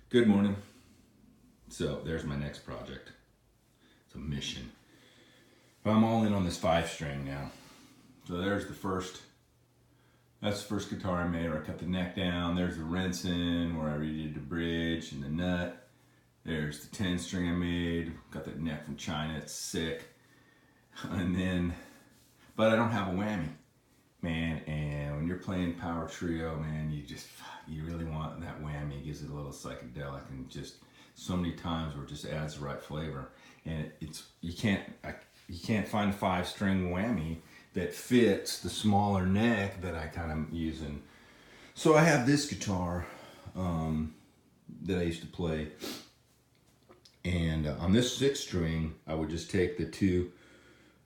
Good morning. So there's my next project. It's a mission. But I'm all in on this 5-string now. So there's the first. That's the first guitar I made where I cut the neck down. There's the rinsing where I redid the bridge and the nut. There's the 10-string I made. Got that neck from China. It's sick. And then, but I don't have a whammy, man. And when you're playing power trio, man, you really want that whammy. It gives it a little psychedelic and just so many times where it just adds the right flavor. And you can't find a 5-string whammy that fits the smaller neck that I kind of using. So I have this guitar that I used to play, and on this 6-string, I would just take the two,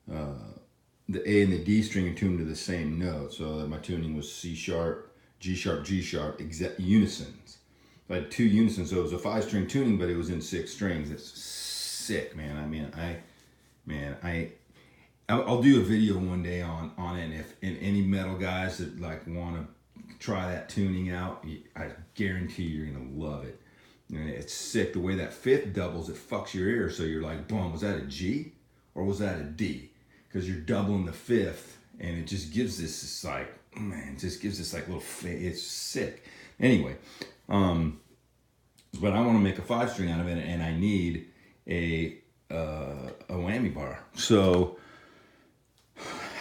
the A and the D string, and tune them to the same note. So that my tuning was C sharp, G sharp, G sharp, exact unisons. I had 2 unisons, so it was a 5-string tuning, but it was in 6 strings. It's sick, man. I mean, I'll do a video one day on it, and if any metal guys that like want to try that tuning out, I guarantee you're gonna love it. And it's sick. The way that 5th doubles, it fucks your ear. So you're like, boom, was that a G or was that a D? Because you're doubling the 5th, and it just gives this like, man, it just gives this like little, it's sick. Anyway, but I want to make a 5-string out of it, and I need a whammy bar. So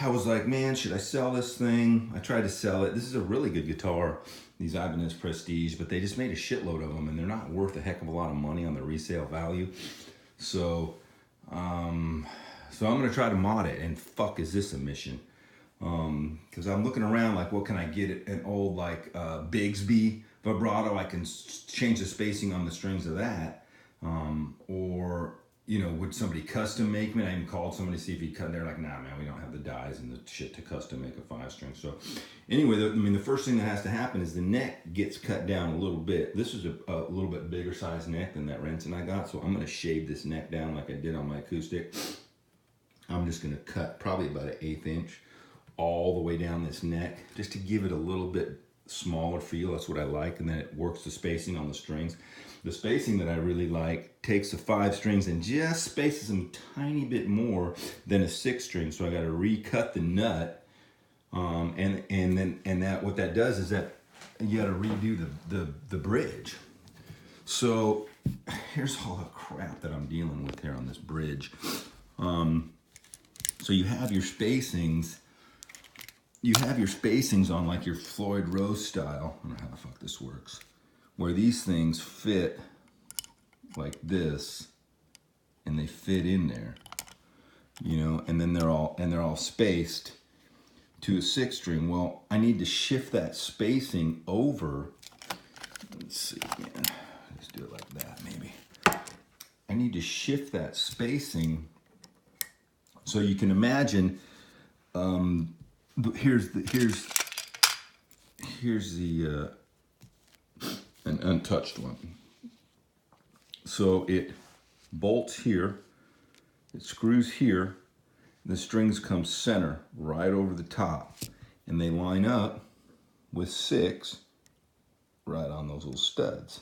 I was like, man, should I sell this thing? I tried to sell it. This is a really good guitar, these Ibanez Prestige, but they just made a shitload of them, and they're not worth a heck of a lot of money on the resale value. So I'm gonna try to mod it, and fuck, is this a mission? Because I'm looking around like, what can I get? An old like Bigsby vibrato. I can change the spacing on the strings of that, or would somebody custom make me? I even called somebody to see if he cut. They're like, nah, man, we don't have the dies and the shit to custom make a 5-string. So anyway, the first thing that has to happen is the neck gets cut down a little bit. This is a little bit bigger size neck than that Renson I got, so I'm gonna shave this neck down like I did on my acoustic. I'm just gonna cut probably about an 1/8 inch all the way down this neck, just to give it a little bit smaller feel. That's what I like, and then it works the spacing on the strings. The spacing that I really like takes the 5 strings and just spaces them tiny bit more than a 6-string. So I got to recut the nut, and that what that does is that you got to redo the bridge. So here's all the crap that I'm dealing with here on this bridge. So you have your spacings. You have your spacings on like your Floyd Rose style. I don't know how the fuck this works. Where these things fit like this, and they fit in there, and then they're all spaced to a 6-string. Well, I need to shift that spacing over. Let's see, man. Let's do it like that, maybe. I need to shift that spacing so you can imagine. Here's the an untouched one. So it bolts here, it screws here, the strings come center right over the top, and they line up with 6 right on those little studs.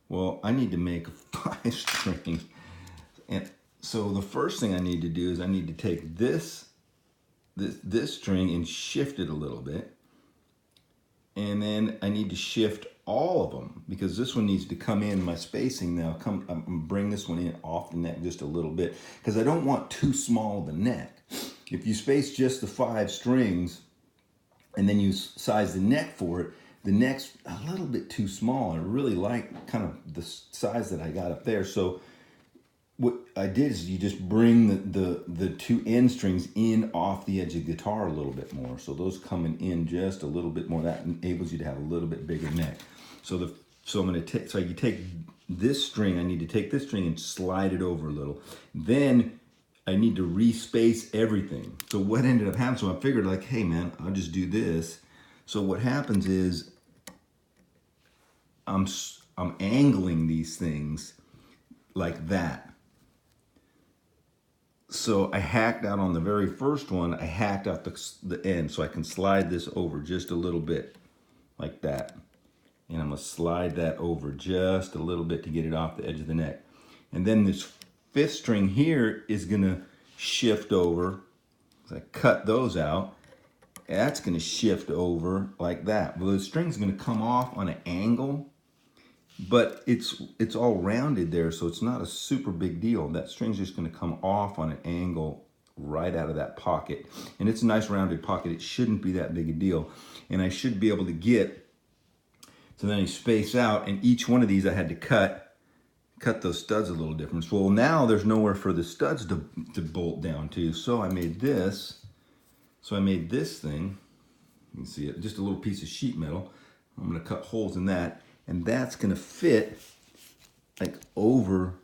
Well, I need to make a 5-string, and so the first thing I need to do is I need to take this string and shift it a little bit, and then I need to shift all of them, because this one needs to come in my spacing now. Bring this one in off the neck just a little bit, because I don't want too small of the neck. If you space just the 5 strings and then you size the neck for it, the neck's a little bit too small. I really like kind of the size that I got up there. So what I did is you just bring the 2 end strings in off the edge of the guitar a little bit more. So those coming in just a little bit more. That enables you to have a little bit bigger neck. So I'm going to take, so you take this string, I need to take this string and slide it over a little. Then I need to respace everything. So what ended up happening, so I figured like, hey man, I'll just do this. So what happens is I'm angling these things like that. So I hacked out on the very first one, I hacked out the end so I can slide this over just a little bit like that. And I'm gonna slide that over just a little bit to get it off the edge of the neck. And then this 5th string here is gonna shift over. So I cut those out. That's gonna shift over like that. Well, the string's gonna come off on an angle, but it's all rounded there, so it's not a super big deal. That string's just gonna come off on an angle right out of that pocket. And it's a nice rounded pocket. It shouldn't be that big a deal. And I should be able to get, so then I space out, and each one of these I had to cut those studs a little different. Well, now there's nowhere for the studs to bolt down to, so I made this. So I made this thing, you can see it, just a little piece of sheet metal. I'm gonna cut holes in that, and that's gonna fit like over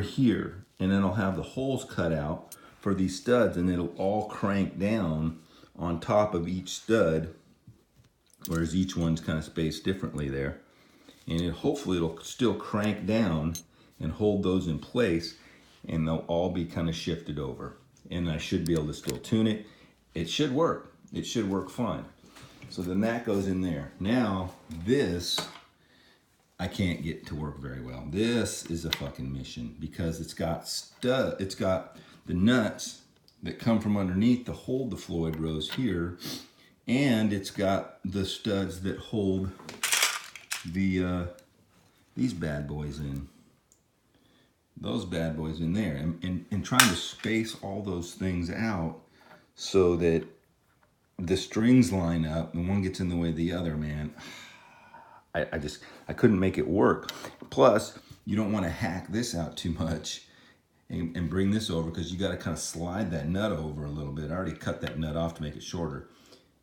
here. And then I'll have the holes cut out for these studs, and it'll all crank down on top of each stud, whereas each one's kind of spaced differently there. And hopefully it'll still crank down and hold those in place, and they'll all be kind of shifted over. And I should be able to still tune it. It should work. It should work fine. So then that goes in there. Now this, I can't get to work very well. This is a fucking mission because it's got the nuts that come from underneath to hold the Floyd Rose here, and it's got the studs that hold the these bad boys in. Those bad boys in there, and trying to space all those things out so that the strings line up and one gets in the way of the other, man. I couldn't make it work. Plus, you don't want to hack this out too much and bring this over, because you got to kind of slide that nut over a little bit. I already cut that nut off to make it shorter.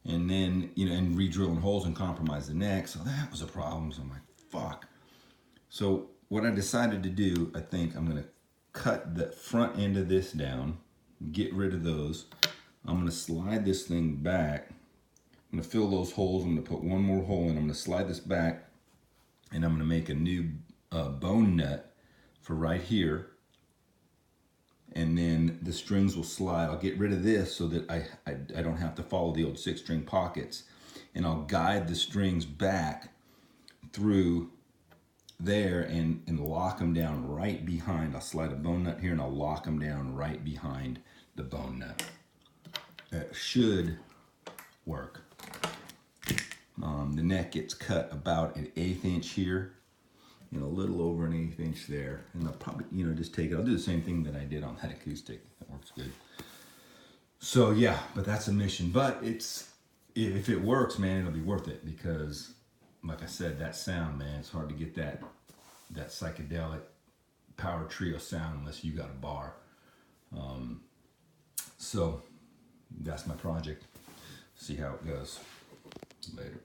And then, you know, and re-drilling holes and compromise the neck. So that was a problem. So I'm like, fuck. So what I decided to do, I think I'm going to cut the front end of this down, get rid of those. I'm going to slide this thing back. I'm going to fill those holes. I'm going to put one more hole in. I'm going to slide this back, and I'm going to make a new bone nut for right here. And then the strings will slide. I'll get rid of this so that I don't have to follow the old 6-string pockets. And I'll guide the strings back through there and lock them down right behind. I'll slide a bone nut here and I'll lock them down right behind the bone nut. That should work. The neck gets cut about an 1/8 inch here, and a little over an 1/8 inch there. And I'll probably, you know, just take it. I'll do the same thing that I did on that acoustic. That works good. So yeah, but that's a mission. But if it works, man, it'll be worth it, because like I said, that sound, man, it's hard to get that psychedelic power trio sound unless you got a bar. So that's my project. See how it goes. Later.